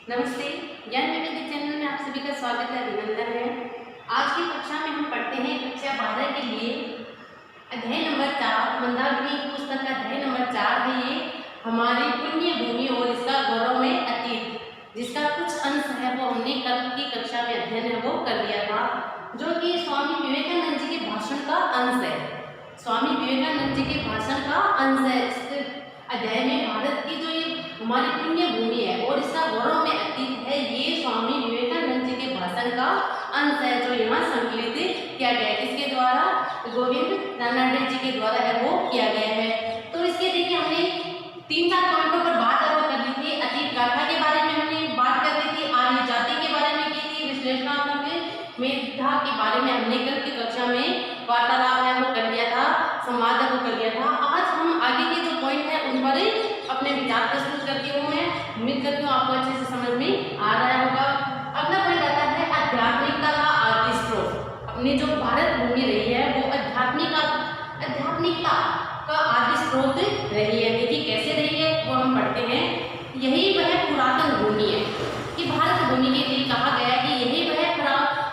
नमस्ते, ज्ञान विविध चैनल में आप सभी का स्वागत है, अभिनंदन है। आज की कक्षा में हम पढ़ते हैं कक्षा 12 के लिए अध्याय नंबर 4, मंदाकिनी पुस्तक का अध्याय नंबर 4 है। ये हमारी पुण्य भूमि और इसका गौरवमय अतीत, जिसका कुछ अंश है वो हमने कल की कक्षा में अध्ययन है वो कर लिया था, जो कि स्वामी विवेकानंद जी के भाषण का अंश है। स्वामी विवेकानंद जी के भाषण का अंश है। इस अध्याय में भारत की जो ये हमारी पुण्य भूमि है और इसका गौरव में अतीत है, ये स्वामी विवेकानंद जी के भाषण का अंश है, जो यहाँ संकलित किया गया है। इसके द्वारा गोविंद रानडे जी के द्वारा है वो किया गया है। तो इसके देखिए हमने 3-4 पॉइंटों पर बात है वो कर ली थी। अतीत गाथा के बारे में हमने बात कर ली थी, आर्य जाति के बारे में की थी, विश्लेषणात्मक मेधा के बारे में हमने कल की कक्षा में वार्तालाप है वो कर लिया था, संवाद है वो कर लिया था। आज हम आगे के जो पॉइंट है उन पर अपने विचार प्रस्तुत करती हूँ। मैं उम्मीद करती हूँ आपको अच्छे से समझ में आ रहा होगा। अगला पॉइंट आता है आध्यात्मिकता का आदि स्रोत। अपनी जो भारत भूमि रही है वो आध्यात्मिकता का आदि स्रोत रही है। देखिए कैसे रही है वो हम पढ़ते हैं। यही वह पुरातन भूमि है कि भारत भूमि के लिए कहा गया है कि यही वह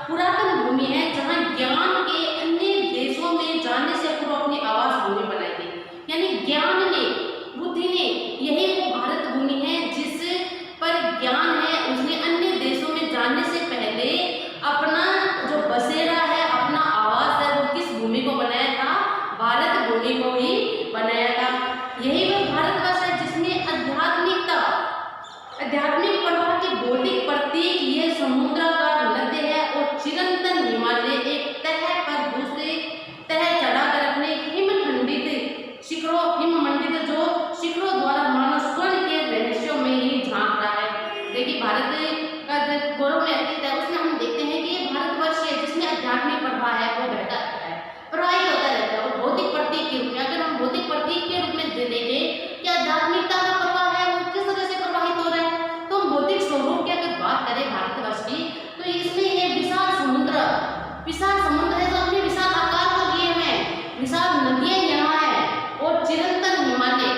पुरातन भूमि है जहाँ ज्ञान के अन्य देशों में जाने से पूर्व अपनी आवास भूमि बनाई गई। यानी ज्ञान ने, बुद्धि ने, यही वो भारत भूमि है जिस पर ज्ञान है उसने अन्य देशों में जाने से पहले अपना जो बसेरा है, अपना आवास है, वो किस भूमि को बनाया था? भारत भूमि को ही बनाया था। यही वो भारतवर्ष है जिसने आध्यात्मिक प्रवाह के बौद्धिक प्रतीक ये समुद्राकार नद्य है और चिरंतन हिमालय एक तह पर दूसरे तह चढ़ाकर अपने हिममंडित जो शिखरों द्वारा मानव स्वर्ण के रहस्यों में ही झांक रहा है। देखिए भारत का जो गौरव में अतीत है उसमें हम देखते हैं कि ये भारतवर्ष है जिसमें आध्यात्मिक प्रवाह है वो बहता रहता है, प्रवाहित होता रहता है। और भौतिक प्रतीक के रूप में, अगर हम भौतिक प्रतीक के रूप में देखें कि आध्यात्मिकता का प्रवाह है वो किस तरह से प्रवाहित हो रहा है, तो हम भौतिक स्वरूप की अगर बात करें भारतवर्ष की, तो इसमें एक विशाल समुद्र है जो अपने विशाल आकार को लिए हुए हैं, विशाल नदियां यहाँ है और चिरंतन हिमालय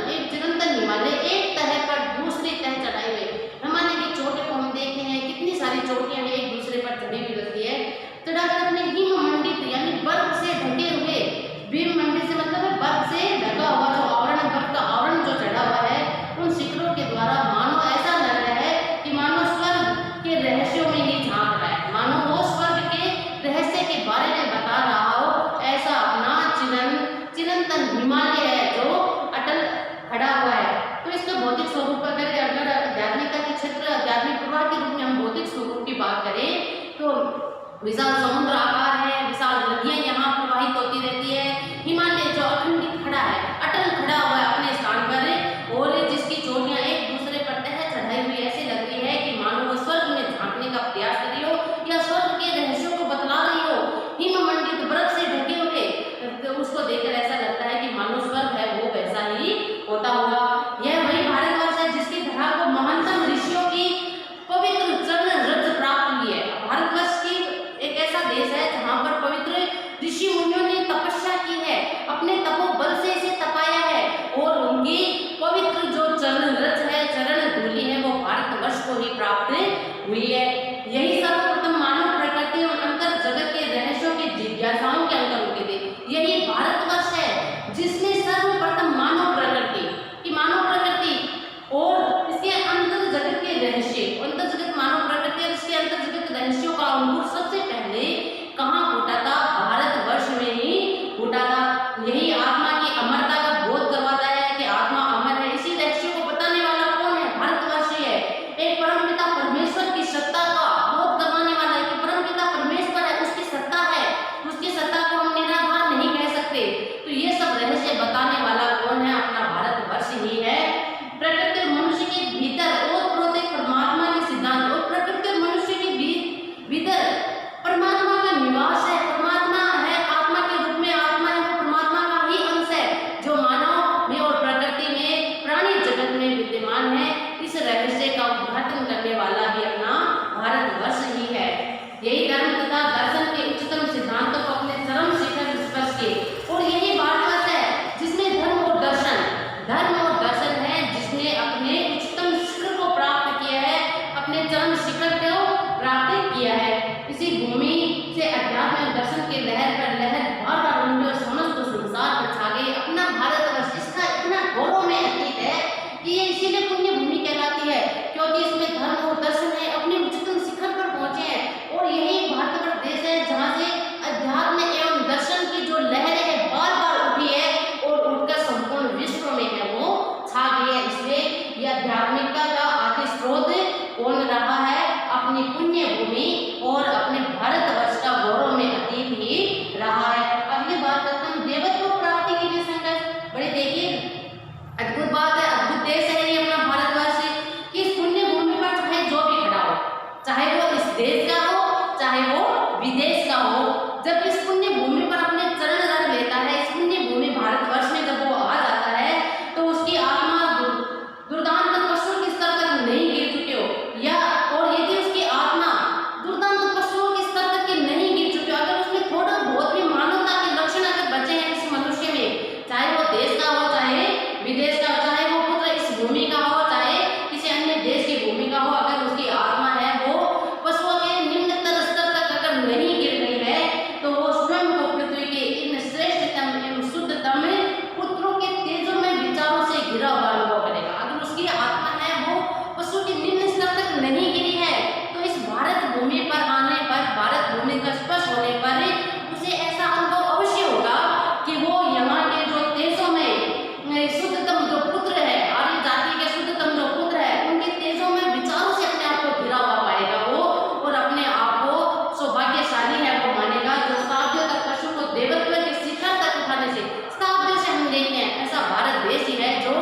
के चिरंतन हिमालय एक तह पर दूसरी तह चढ़ाई हुई। हिमालय की चोटी को हम देखते हैं कितनी सारी चोटियां एक दूसरे पर चढ़ी हुई रहती है, चढ़ाकर अपने हिममंडित यानी बर्फ से ढके हुए, हिममंडित से मतलब है बर्फ से ढका हुआ जो आवरण, बर्फ का आवरण जो चढ़ा हुआ है, उन शिखरों के द्वारा मानो ऐसा लग रहा है कि मानो स्वर्ग के रहस्यों में ही झांक रहा है, मानो वो स्वर्ग के रहस्य के बारे में बता रहा हो। ऐसा अपना चिरंतन हिमालय है जो अटल खड़ा हुआ है। तो इसका भौतिक स्वरूप अगर आध्यात्मिकता के क्षेत्र, आध्यात्मिक प्रवाह के रूप में हम भौतिक स्वरूप की बात करें तो विशाल समुद्र आकार है, विशाल नदियां यहाँ प्रवाहित होती रहती है, हिमालय जो अखंडित खड़ा है, अटल खड़ा हुआ है अपने स्थान पर, और जिसकी चोटियां एक दूसरे पर तह चढ़ाई हुई ऐसी लग रही है कि मानो वो स्वर्ग में झांकने का प्रयास कर रही हो या स्वर्ग के रहस्यों को बतला रही हो। हिममंडित बर्फ से ढके हुए, तो उसको देखकर ऐसा लगता है कि मानो स्वर्ग है वो वैसा ही होता होगा। यह वही भारतवर्ष है जिसकी धरा को महानतम ऋषियों की पवित्र चरण रज प्राप्त हुई है। भारतवर्ष की एक ऐसा देश है जहाँ पर पवित्र ऋषि मुनियों ने तपस्या की है, अपने तपोबल से इसे तपाया है और उनकी पवित्र जो चरण रज है, चरण धूलि है, वो भारतवर्ष को ही प्राप्त हुई है। यही सर्वप्रथम मानव प्रकृति और अंतर जगत के रहस्यों के जिज्ञासाओं के अंतर होते थे। यही भारतवर्ष है जिसने सर्वप्रथम मानव प्रकृति और इसके अंतर जगत के रहस्य, अंतर जगत मानव प्रकृति और इसके अंतर जगत रहस्यों का अंकुर सबसे पहले कहाँ फूटा था? भारतवर्ष में ही फूटा था। यही आत्मा की अमरता का बोध करवाता है कि आत्मा अमर है। इसी रहस्यों को बताने वाला कौन है? भारतवर्ष ही है। एक परमपिता परमेश्वर की सत्ता का बोध करवाने वाला है कि परमपिता परमेश्वर है, उसकी सत्ता है, उसकी सत्ता को हम निराधार नहीं कह सकते। तो ये सब रहस्य बताने वाला कौन है? अपना भारतवर्ष ही है। प्रकृति और मनुष्य के भीतर ओतप्रोत एक परमात्मा के सिद्धांत, और प्रकृति और मनुष्य के भीतर परमात्मा का निवास है। परमात्मा है आत्मा के रूप में, आत्मा है वो परमात्मा का ही अंश शुद्धतम जो पुत्र है, आर्य जाति के शुद्धतम जो पुत्र है, उनके तेजों में विचारों से अपने आप को घिरा हुआ पाएगा वो, और अपने आप को सौभाग्यशाली है वो मानेगा, जो शताब्दियों तक पशु को देवत्व के शिखर तक उठाने से, शताब्दियों से हम देखते हैं ऐसा भारत देश ही है जो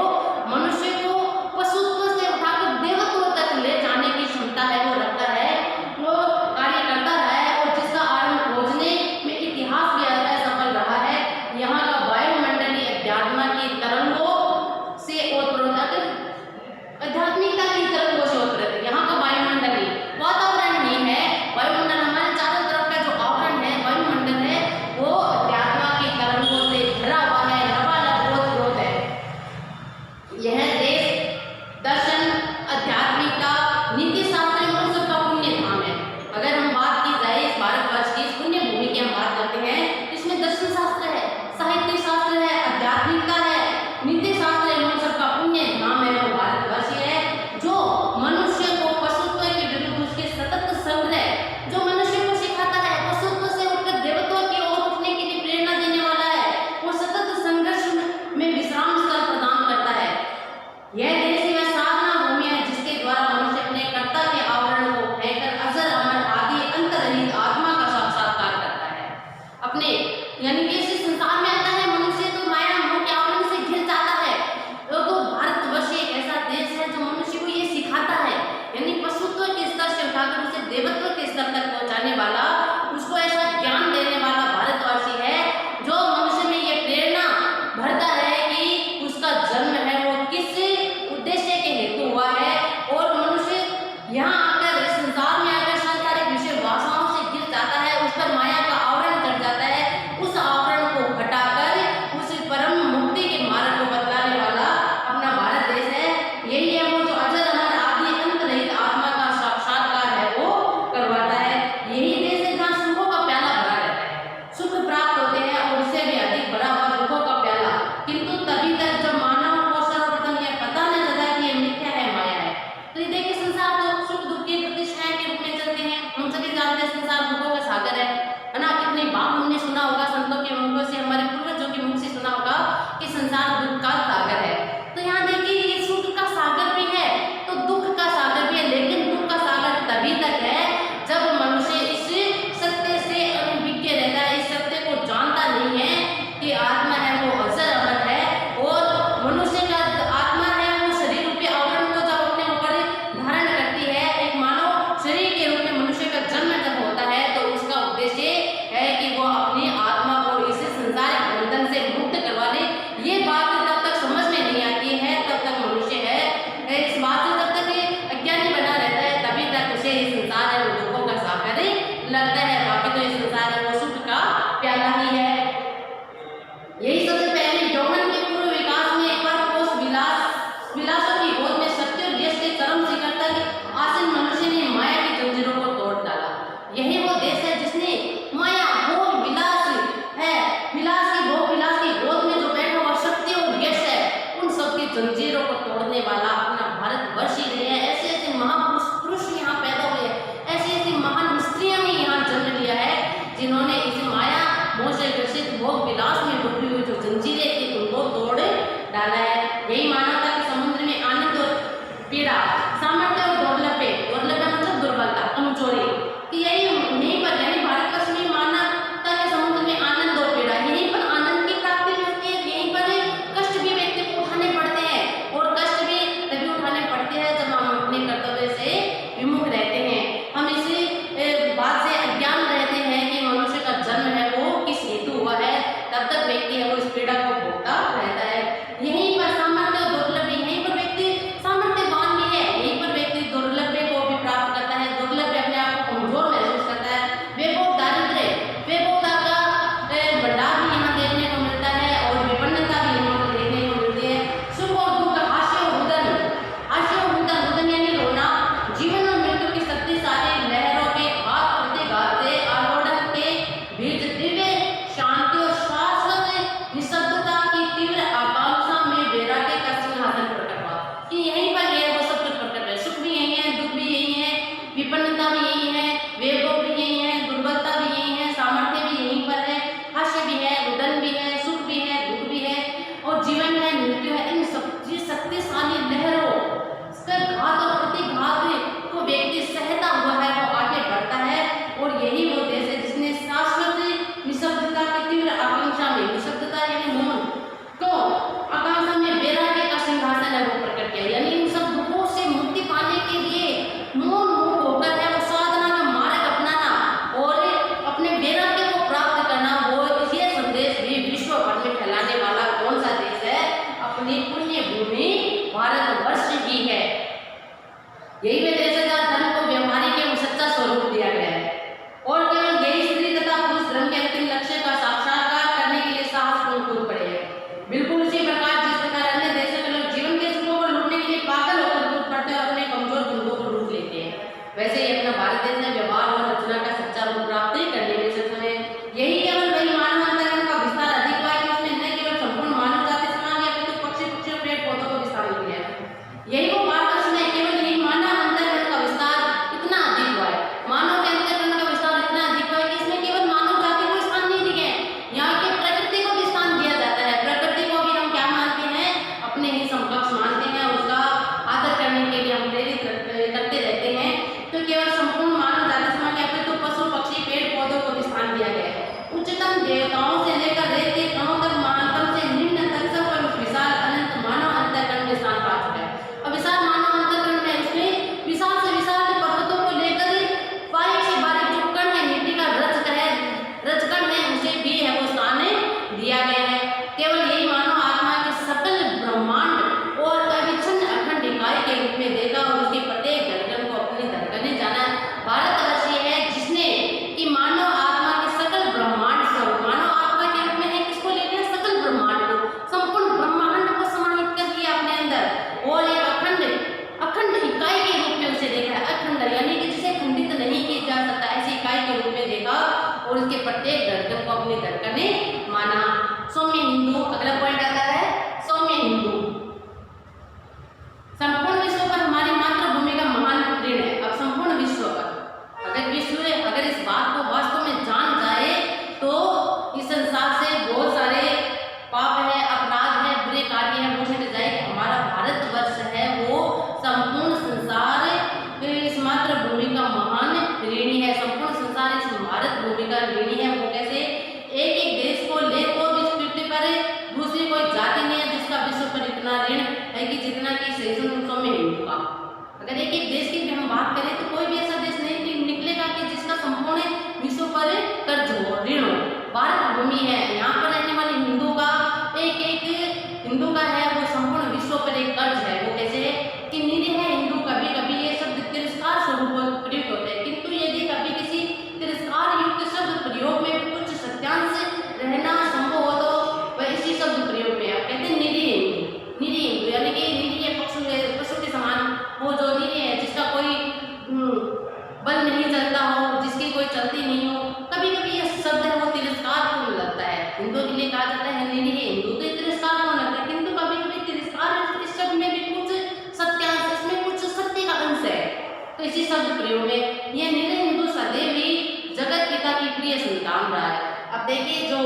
मनुष्य को पशुत्व से उठाकर देवत्व तक ले जाने की क्षमता है वो रखता है, वो कार्य करता है, और जिसका आरंभ खोजने में इतिहास भी असफल रहा है। यहाँ का वायुमंडलीय अध्यात्म की तरंगों कोई जाति नहीं है जिसका विश्व पर इतना ऋण है कि जितना कि शेषों में हिंदू का। अगर एक एक देश की भी हम बात करें तो कोई भी ऐसा देश नहीं निकलेगा कि जिसका संपूर्ण विश्व पर कर्ज हो, ऋण हो। भारत भूमि है, यहाँ पर रहने वाले हिंदू का एक एक हिंदू का है वो संपूर्ण विश्व पर एक कर्ज है। वो कैसे है कि निरीह है हिंदू। कभी कभी ये शब्द तिरस्कार स्वरूप प्रयुक्त होते हैं, किंतु यदि कभी किसी तिरस्कार युक्त शब्द प्रयोग में कुछ सत्यांश रहना संभव हो तो वह इसी शब्द प्रयोग में आप कहते हैं निरीह हिंदू। निरीह हिंदू यानी कि निरीह पशु के समान हो, जो निरीह है, जिसका कोई बल नहीं चलता हो, जिसकी कोई चलती नहीं हो। कभी कभी यह शब्द है वो तिरस्कार पूर्ण लगता है। हिंदू के लिए कहा जाता है निरीह हिंदू, तो तिरस्कार पूर्ण लगता है, किंतु कभी कभी तिरस्कार इस शब्द में भी कुछ सत्यांश, इसमें कुछ सत्य का अंश है, तो इसी शब्द प्रयोग में यह निरीह हिंदू सदैव ही जगत पिता की प्रिय संतान रहा है। अब देखिए जो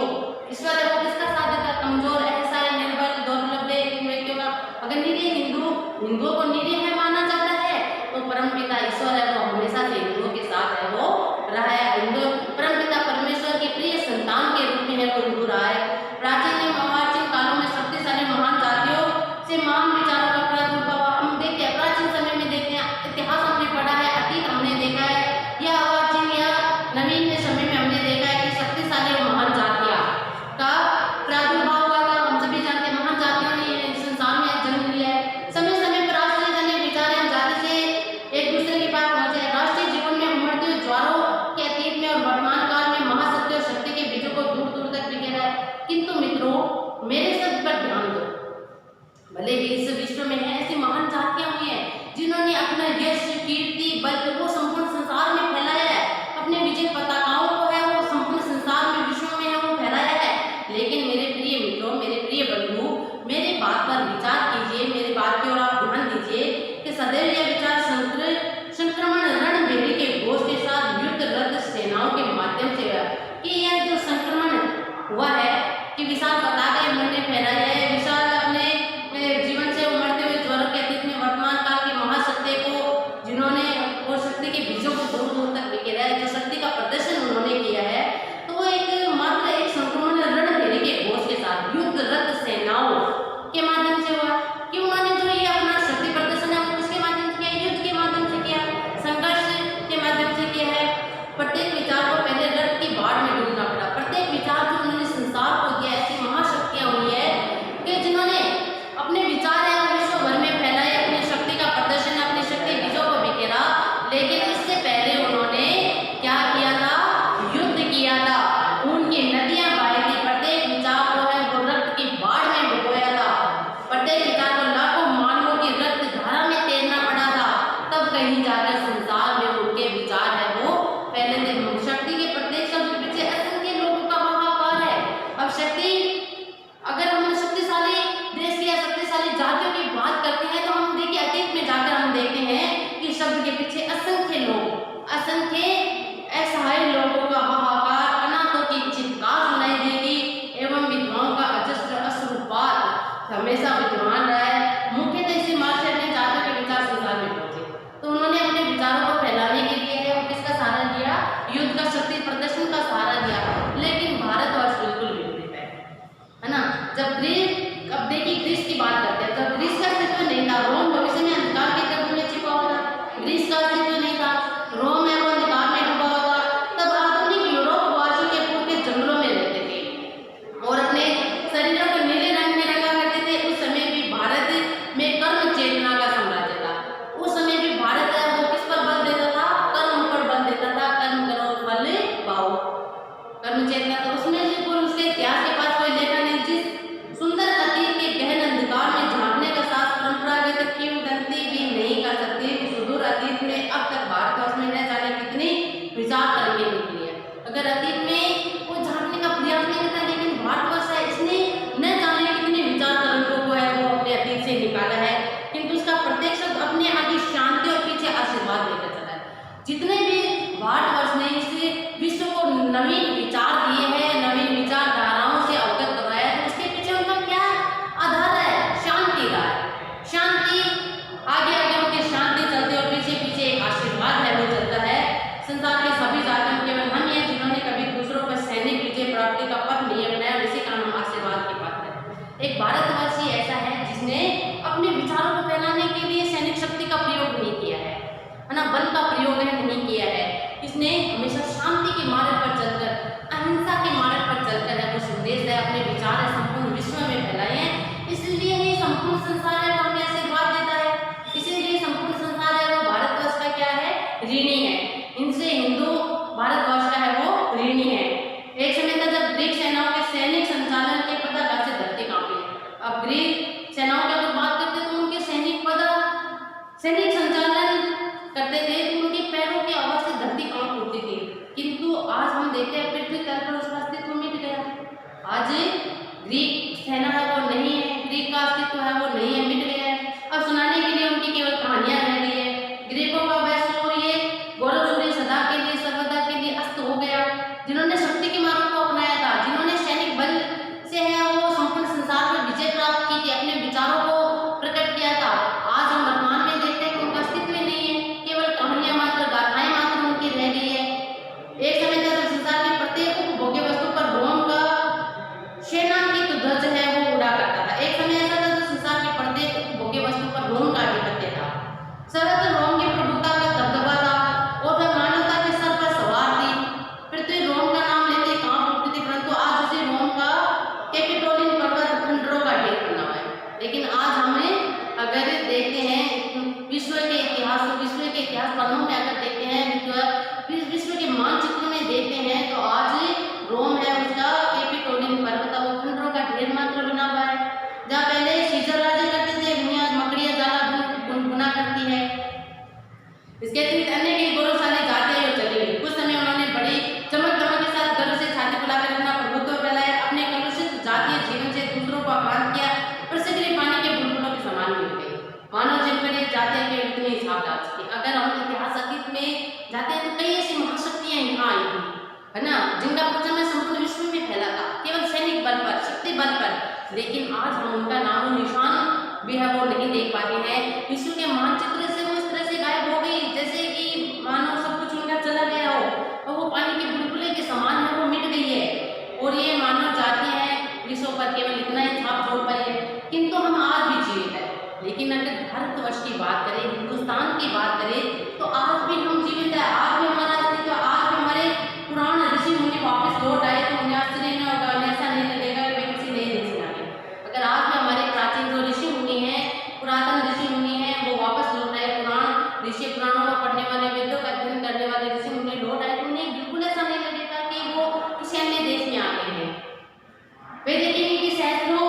ईश्वर है वो किसका साथ देता है, कमजोर, असहाय, निर्बल, दुर्लभ व्यक्तियों का। अगर निरीह हिंदुओं को निरीह है माना जाता है तो परमपिता ईश्वर है वो हमेशा से हिंदुओं के साथ है वो रहा है। हिंदू परमपिता परमेश्वर के प्रिय संतान के रूप में है वो हिंदू रहा है। प्राचीन एवं अर्वाचीन कालों में शक्तिशाली महान जातियों से महान विचारों का प्रादुर्भाव हम देखते हैं। प्राचीन समय में देखते हैं, इतिहास हमने पढ़ा है, अतीत हमने देखा है, या अर्वाचीन या नवीन समय में हमने देखा है कि शक्तिशाली और महान जातियां का प्रादुर्भाव हुआ था। हम सभी जानते हैं महान जातियों ने संसार में जन्म लिया है। समय समय पर राष्ट्रीय जन विचार जाति से एक दूसरे के पास पहुंचे। राष्ट्रीय जीवन में उमड़ते हुए ज्वारों के अतीत में और वर्तमान काल में महाशक्ति और शक्ति के बीजों को दूर दूर तक बिखेरा है। किंतु मित्रों मेरे शब्द पर ध्यान दो, भले ही इस विश्व में है ऐसी महान जातियां हुई हैं जिन्होंने अपना यश, कीर्ति, बल वो संपूर्ण संसार में फैलाया है। अपने विजय पताकाओं को है वो संपूर्ण संसार में विश्व में है वो फैलाया है। लेकिन मेरे प्रिय मित्रों, मेरे प्रिय बंधु, मेरे बात पर विचार कीजिए, मेरी बात की ओर आप ध्यान दीजिए कि सदैव यह विचार संक्रमण रणभेरी के घोष के साथ युद्ध रत सेनाओं के माध्यम से हुआ कि यह जो संक्रमण हुआ है कि विशाल पताके उन्होंने फैलाया है, विशाल अपने जीवन से उमड़ते हुए ज्वारों के अतीत में वर्तमान काल की महाशक्ति को जिन्होंने और शक्ति के बीजों को दूर दूर तक बिखेरा है, जो शक्ति का प्रदर्शन उन्होंने किया है, तो वो एक मात्र एक संक्रमण रणभेरी के घोष के साथ युद्ध रत सेनाओं के माध्यम से हुआ कि उन्होंने जो ये अपना शक्ति प्रदर्शन है वो किसके माध्यम से किया, युद्ध के माध्यम से किया, संघर्ष के माध्यम से किया है। प्रत्येक विचार को पहले रथ की बाढ़ में डूबना पड़ा। प्रत्येक विचार जो उन्होंने संसार को दिया, ऐसी महाशक्तियां हुई है कि जिन्होंने अपने विचार है विश्व भर में फैलाए, अपनी शक्ति का प्रदर्शन, अपनी शक्ति बीजों को बिखेरा। लेकिन इससे पहले उन्होंने क्या किया था, युद्ध किया था, उनकी नदियां बहाई थी। प्रत्येक विचार को है वो रक्त की बाढ़ में डुबोया था। प्रत्येक विचार को लाखों मानवों की रक्त धारा में तैरना पड़ा था, तब कहीं जाकर संसार में उनके विचार है वो पहले थे। शक्ति के प्रत्येक शब्द के पीछे असंख्य लोगों का हाहाकार है। अब शक्ति, अगर हम शक्तिशाली देश की या शक्तिशाली जातियों की बात करते हैं तो हम देखिए अतीत में जाकर हम देखते हैं कि शब्द के पीछे असंख्य लोग, असंख्य असहाय लोगों का हाहाकार, अनाथों की चित्कार सुनाई देगी एवं विधवाओं का अजस्र अश्रुपात हमेशा विद्यमान रहा है। मुख्यतः इसी मार्ग से अपने जातियों के विचार संसार में पहुंचे, तो उन्होंने अपने विचारों को फैलाने के लिए है वो किसका सहारा लिया, युद्ध का, शक्ति प्रदर्शन का सहारा लिया। लेकिन भारतवर्ष बिल्कुल विपरीत है ना। जब ग्रीस, अब देखिए ग्रीस की बात करते हैं, जब ग्रीस का अस्तित्व नहीं था, रोम भविष्य में अंधकार के गर्भ में छिपा हुआ था। ग्रीस का अस्तित्व नहीं था, रोम है वो अंधकार में डूबा हुआ था। तब आधुनिक यूरोप वासियों के पूर्व के जंगलों में रहते थे और अपने शरीरों को नीले रंग में रंगा करते थे। उस समय भी भारत में कर्म चेतना का साम्राज्य था। उस समय भी भारत है वो किस पर बल देता था, कर्म पर बल देता था। कर्म करो फल पाओ, कर्म चेतना। तो उसमें से उसके इतिहास के पास कोई लेखा नहीं। जिस सुंदर अतीत के गहन अंधकार में झांकने का साथ परंपरागत किंवदंती भी नहीं कर सकती कि सुदूर अतीत में अब एक भारतवर्ष ही ऐसा है जिसने अपने विचारों को फैलाने के लिए सैनिक शक्ति का प्रयोग नहीं किया है ना, बल का प्रयोग नहीं किया है। इसने हमेशा शांति के मार्ग पर चलकर, अहिंसा के मार्ग पर चलकर है वो संदेश है, अपने विचार है संपूर्ण विश्व में फैलाए हैं। इसलिए ही संपूर्ण संसार है वो हमें आशीर्वाद देता है, इसीलिए संपूर्ण संसार है वो भारतवर्ष का क्या है, ऋणी है। इनसे हिंदू भारतवर्ष का है वो ऋणी है। एक समय था जब ग्रीक सेनाओं के सैनिक संचालन के पदाघात से धरती कांपी। अब ग्रीक सेनाओं की अगर बात करते तो उनके सैनिक संचालन करते थे तो उनके पैरों की आवाज से धरती कांप उठती थी। किंतु आज हम देखते हैं पृथ्वी तल पर उसका अस्तित्व मिट गया। आज ग्रीक सेना है वो नहीं है, ग्रीक का अस्तित्व है वो नहीं है, मिट गया है। अब सुनाने के लिए उनकी केवल कहानियां रह गई है। ग्रीकों का वह सूर्य गौरव सूर्य सदा के लिए सर्वदा के लिए अस्त हो गया। जिन्होंने शक्ति के मार्ग को अपनाया था, जिन्होंने सैनिक बल से है वो संपूर्ण संसार पर विजय प्राप्त की थी, अपने विचारों को प्रकट किया था, आज हम वर्तमान में देखते हैं कि उनका अस्तित्व नहीं है, केवल कहानियां मात्र, गाथाएं मात्र उनकी रह गई है। एक समय था जब संसार की प्रत्येक उपभोग्य वस्तु पर रोम का सेनांकित ध्वज है वो उड़ा करता था। एक समय ऐसा था जब संसार की प्रत्येक उपभोग्य वस्तु पर रोम का आधिपत्य था, सर्वत्र रोम की प्रभुता का दबदबा था और वह मानवता के सर पर सवार थी। पृथ्वी रोम का नाम लेते कांप उठती थी, परंतु आज उसे रोम का कैपिटोलियन पर्वत खंडरों का ढेर बना हुआ है। लेकिन आज हमें अगर देखते हैं विश्व के इतिहास पन्नों में अगर देखते हैं, विश्व के मानचित्र में देखते हैं तो आज रोम है उसका कैपिटोलियन पर्वत वो खंडरों का ढेर मात्र बना हुआ है। जहाँ पहले सीजर राजा करते थे, दुनिया मकड़िया जाला गुना करती है। इसके अतिरिक्त अन्य कई गौरवशाली जातियां जो चली गई। कुछ समय उन्होंने बड़ी चमक दमक के साथ गर्व से छाती फैलाकर अपना प्रभुत्व फैलाया, अपने कलुषित जातीय जीवन से दूसरों को आक्रांत किया और सिगरी पानी के बुलबुलों के समान मिल गए। मानव जीवन पर एक जातियां के इतने हिसाब डाल सके। अगर हम इतिहास अतीत में जाते हैं तो कई ऐसी महाशक्तियां यहाँ आई थी, है ना, जिनका प्रचलन संपूर्ण विश्व में फैला था केवल सैनिक बल पर, शक्ति बल पर। लेकिन आज हम उनका नामो निशान भी है वो नहीं देख पाते हैं। विश्व के मानचित्र से वो इस तरह से गायब हो गई जैसे कि मानो सब कुछ उनका चला गया हो और वो पानी के बुलबुले के समान है वो मिट गई है। और ये मानव जाति है विश्व पर केवल इतना ही छाप छोड़ पाई है, किंतु हम आज भी जीवित है। लेकिन अगर भारतवर्ष की बात करें, हिंदुस्तान की बात करें तो आज भी हम जीवित है, आज भी हमारा अस्तित्व, आज भी हमारे पुराण ऋषि मुनि वापस लौट आए तो उन्हें आश्चर्य नहीं होगा, उन्हें ऐसा नहीं लगेगा कि वे किसी नए देश में आ गए। अगर आज भी हमारे प्राचीन जो ऋषि मुनि हैं, पुरातन ऋषि मुनि हैं, वो वापस लौट आए, पुराणों को पढ़ने वाले, वेदों का अध्ययन करने वाले ऋषि मुनि लौट आए तो उन्हें बिल्कुल ऐसा नहीं लगेगा कि वो किसी अन्य देश में आ गए हैं। वे देखेंगे कि सहस्त्रों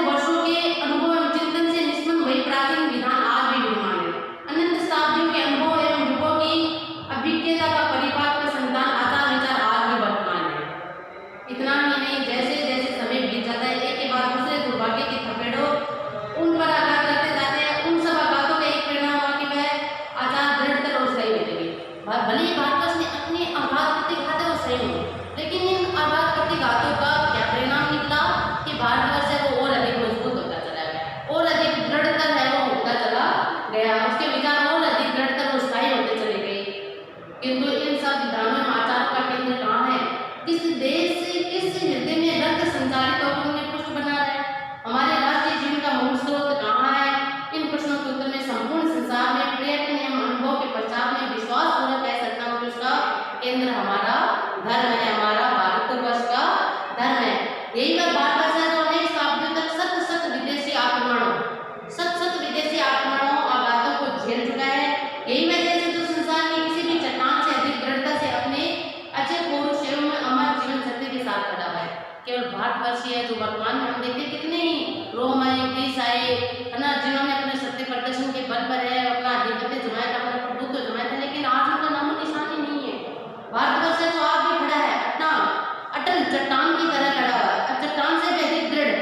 वर्षों के अनुभव एवं चिंतन से निष्पन्न वही प्राचीन विधान आज भी विद्यमान है। अनंत शताब्दियों के अनुभव एवं युगों की अभिज्ञता का परिपाक का संतान आचार विचार आज भी वर्तमान है। इतना ही नहीं, जैसे जैसे समय बीत जाता है एक के बाद दूसरे दुर्भाग्य के थपेड़ों उन पर आघात करते जाते हैं। उन सब आघातों का एक परिणाम हुआ कि वह आचार दृढ़तर और सही होने लगे। भले ही भारतवर्ष ने अपने आघात प्रतिघात वो सही हो, लेकिन इन आघात प्रतिघातों का क्या परिणाम निकला कि भारतवर्ष है वो और अधिक मजबूत होता चला गया, और अधिक दृढ़तर है वो होता चला गया, उसके विचार और अधिक दृढ़तर और स्थायी होते चले गए। किंतु इन सब विधानों में आचार का केंद्र कहाँ है? किस देश से, किस हृदय में रक्त संचालित होकर उन्हें पुष्ट बना रहा है? हमारे राष्ट्रीय जीवन का मूल स्रोत कहाँ है? इन प्रश्नों के उत्तर में संपूर्ण संसार में प्रयत्न एवं अनुभव के पश्चात में विश्वास पूर्वक कह सकता हूँ कि उसका केंद्र हमारा धर्म है, हमारा भारतवर्ष का धर्म है। यही वह भारतवर्ष है जो अनेक शताब्दियों तक सत विदेशी आक्रमणों आघातों को झेल चुका है। यही वह देश है जो संसार की किसी भी चट्टान से अधिक दृढ़ता से अपने अजय पौरुष एवं अमर जीवन सत्य के साथ खड़ा है। केवल भारतवर्ष ही है जो वर्तमान में हम देखते कितने ही रोम आए, ग्रीस आए, है ना, जिन्होंने अपने सत्य प्रदर्शन के बल पर है अपना आधिपत्य जमाया था, अपना प्रभुत्व जमाया था, लेकिन आज उनका नामो निशान ही नहीं है। भारतवर्ष है जो आज भी खड़ा है, अपना अटल चट्टान की तरह खड़ा हुआ है, चट्टान से भी अधिक दृढ़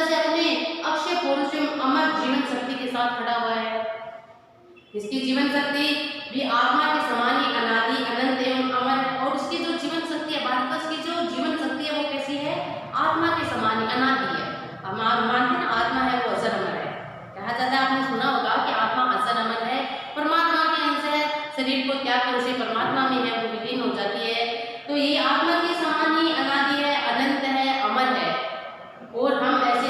से अपने अक्षय पौरुष एवं अमर जीवन शक्ति के साथ खड़ा हुआ है। इसकी जीवन शक्ति भी आत्मा के समान ही अनादि, अनंत एवं अमर है। और इसकी जो जीवन शक्ति है, भारतवर्ष की जो जीवन शक्ति है वो कैसी है? आत्मा के समान ही अनादि है। हम मानते हैं आत्मा है वो अजर अमर है। कहा जाता है, आपने सुना होगा कि आत्मा अजर अमर है, परमात्मा के अंश है, शरीर को त्याग कर उसे परमात्मा में है वो विलीन हो जाती है। तो ये आत्मा के समान ही अनादि है, अनंत है, अमर है। और हम ऐसे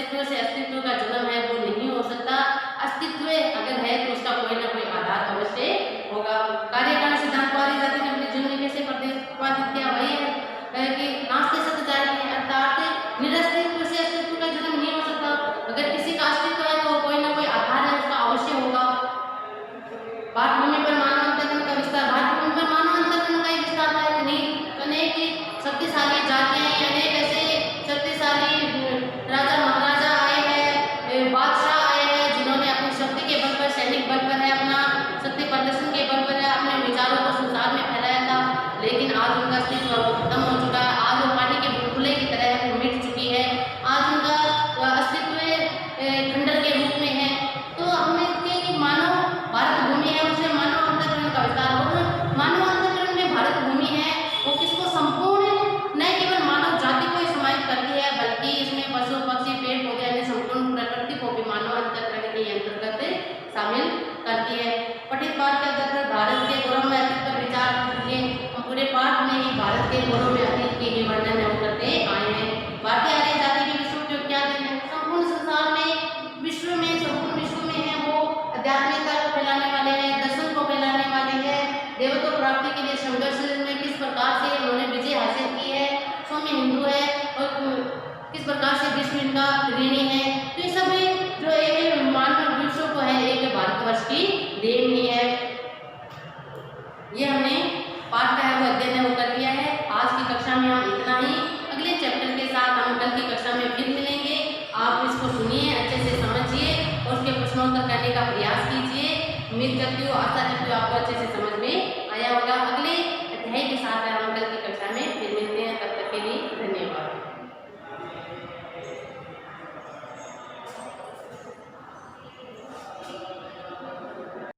अस्तित्व से अस्तित्व का जन्म है वो नहीं हो सकता। अस्तित्व अगर है तो उसका कोई ना कोई आधार अवश्य होगा। कार्यकारण सिद्धांतवादी जाति ने अपने जीवन में कैसे प्रतिपादित किया, वही है कि नास्ति सत जाति, अर्थात निरस्तित्व से अस्तित्व का जन्म नहीं हो सकता। अगर किसी का अस्तित्व है तो कोई ना कोई आधार है, उसका अवश्य होगा। पाठ भूमि पर मानव अंतःकरण का विस्तार, भारत भूमि पर मानव अंतःकरण का ही विस्तार है कि नहीं, अनेक शक्तिशाली जातियां, अनेक ऐसे शक्तिशाली राजा महाराजा आए हैं, बादशाह आए हैं, जिन्होंने अपनी शक्ति के बल पर, सैनिक बल पर है, अपना शक्ति प्रदर्शन के बल पर है, अपने विचारों को संसार में फैलाया था। लेकिन आज उनका अस्तित्व खत्म हो चुका है। आज वो पानी के बुलबुले की तरह मिट चुकी है। आज उनका अस्तित्व खंडर के रूप में है। तो हमें कि मानव भारत भूमि है, उसे मानव अंतःकरण का विस्तार हो। मानव अंतःकरण में भारत भूमि है वो किसको संपूर्ण न केवल मानव जाति को ही समाहित करती है, बल्कि इसमें पशु पक्षी पेड़ पौधे अन्य संपूर्ण प्रकृति को भी मानव अंतःकरण के अंतर्गत शामिल करती है। पठित पाठ के अंतर्गत भारत के गौरव में अतीत पर विचार कीजिए। हम पूरे पाठ में ही भारत के गौरव में अतीत के ही वर्णन करते आए हैं। भारतीय आर्य जाति के विश्व के क्या दिन है, संपूर्ण संसार में, विश्व में, संपूर्ण विश्व में है वो आध्यात्मिकता को फैलाने वाले हैं, दर्शन को फैलाने वाले हैं, देवत्व प्राप्ति के लिए संघर्ष में किस प्रकार से उन्होंने विजय हासिल की है, सौम्य हिंदू है और किस प्रकार से विश्व इनका ऋणी है। तो ये सब जो एक मानव विश्व को है, एक भारतवर्ष की देन ही है। ये हमने पाठ का है वो अध्ययन वो कर लिया है। आज की कक्षा में हम इतना ही। अगले चैप्टर के साथ हम कल की कक्षा में फिर मिलेंगे। आप इसको सुनिए, अच्छे से समझिए और उसके प्रश्नोत्तर करने का प्रयास कीजिए। उम्मीद करती हूँ, आशा करती हूँ आपको अच्छे से समझ में आया होगा।